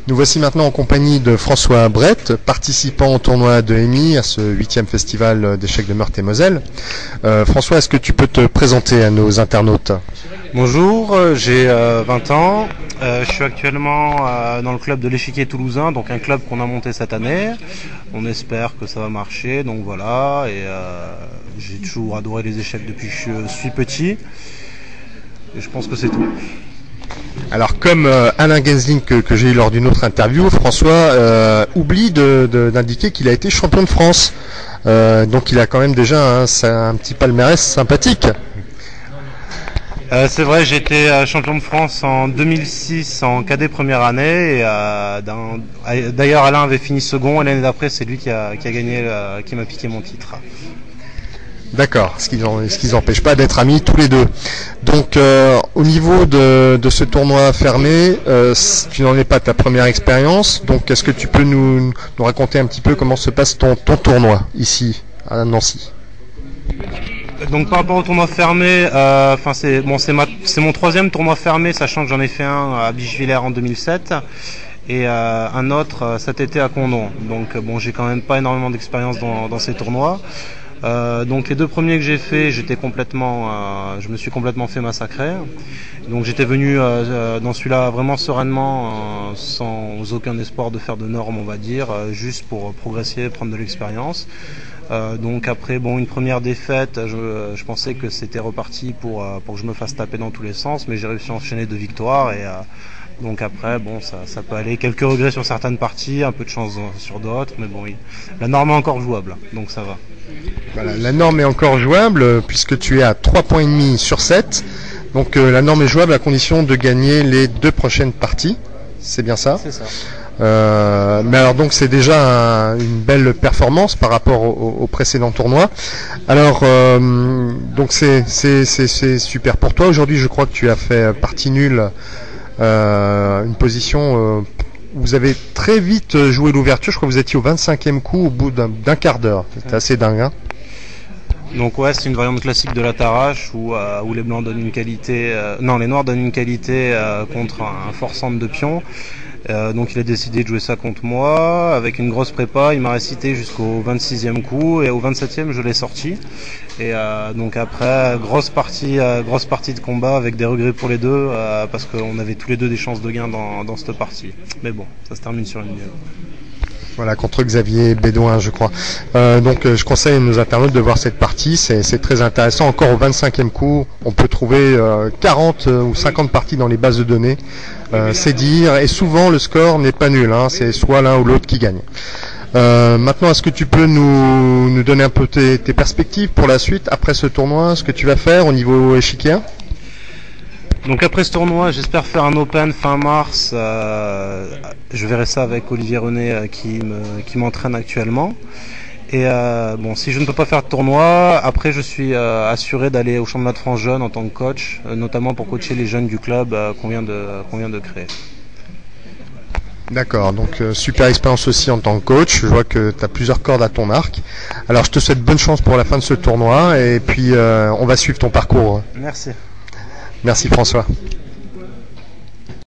Nous voici maintenant en compagnie de François Brett, participant au tournoi de EMI, à ce 8e festival d'échecs de Meurthe-et-Moselle. François, est-ce que tu peux te présenter à nos internautes? Bonjour, j'ai 20 ans. Je suis actuellement dans le club de l'échiquier toulousain, donc un club qu'on a monté cette année. On espère que ça va marcher, donc voilà. Et j'ai toujours adoré les échecs depuis que je suis petit. Et je pense que c'est tout. Alors, comme Alain Gensling que j'ai eu lors d'une autre interview, François oublie d'indiquer qu'il a été champion de France. Donc il a quand même déjà un petit palmarès sympathique. C'est vrai, j'ai été champion de France en 2006 en cadet première année. Et, d'ailleurs, Alain avait fini second et l'année d'après, c'est lui qui a gagné, qui m'a piqué mon titre. D'accord, ce qui n'empêche pas d'être amis tous les deux. Donc au niveau de ce tournoi fermé, tu n'en es pas ta première expérience. Donc est-ce que tu peux nous raconter un petit peu comment se passe ton tournoi ici à Nancy? Donc par rapport au tournoi fermé, c'est mon 3e tournoi fermé, sachant que j'en ai fait un à Bichevillers en 2007 et un autre cet été à Condom. Donc j'ai quand même pas énormément d'expérience dans ces tournois. Donc les 2 premiers que j'ai fait, je me suis complètement fait massacrer. Donc j'étais venu dans celui-là vraiment sereinement, sans aucun espoir de faire de normes, on va dire, juste pour progresser, prendre de l'expérience. Donc après une première défaite, je pensais que c'était reparti pour que je me fasse taper dans tous les sens, mais j'ai réussi à enchaîner 2 victoires et donc après ça peut aller, quelques regrets sur certaines parties, un peu de chance sur d'autres, mais la norme est encore jouable, donc ça va. Voilà, la norme est encore jouable puisque tu es à 3,5 points sur 7. Donc la norme est jouable à condition de gagner les 2 prochaines parties. C'est bien ça? C'est ça. Mais alors donc c'est déjà une belle performance par rapport au précédent tournoi. Alors donc c'est super pour toi. Aujourd'hui je crois que tu as fait partie nulle, une position où vous avez très vite joué l'ouverture. Je crois que vous étiez au 25e coup au bout d'un quart d'heure. C'était assez dingue, hein? Donc c'est une variante classique de la Tarrache où les blancs donnent une qualité, les noirs donnent une qualité contre un fort centre de pions. Donc il a décidé de jouer ça contre moi avec une grosse prépa. Il m'a récité jusqu'au 26e coup et au 27e je l'ai sorti. Et donc après grosse partie de combat avec des regrets pour les deux parce qu'on avait tous les deux des chances de gain dans cette partie. Mais bon, ça se termine sur une nulle. Voilà, contre Xavier Bédouin, je crois. Donc je conseille à nos internautes de voir cette partie, c'est très intéressant. Encore au 25e coup, on peut trouver 40 ou 50 parties dans les bases de données. C'est dire, et souvent le score n'est pas nul, hein, c'est soit l'un ou l'autre qui gagne. Maintenant, est-ce que tu peux nous donner un peu tes perspectives pour la suite, après ce tournoi, ce que tu vas faire au niveau échiquier? Donc après ce tournoi, j'espère faire un Open fin mars. Je verrai ça avec Olivier René qui m'entraîne actuellement. Et si je ne peux pas faire de tournoi, après je suis assuré d'aller au championnat de France jeune en tant que coach, notamment pour coacher les jeunes du club qu'on vient de créer. D'accord, donc super expérience aussi en tant que coach. Je vois que tu as plusieurs cordes à ton arc. Alors je te souhaite bonne chance pour la fin de ce tournoi et puis on va suivre ton parcours. Merci. Merci François.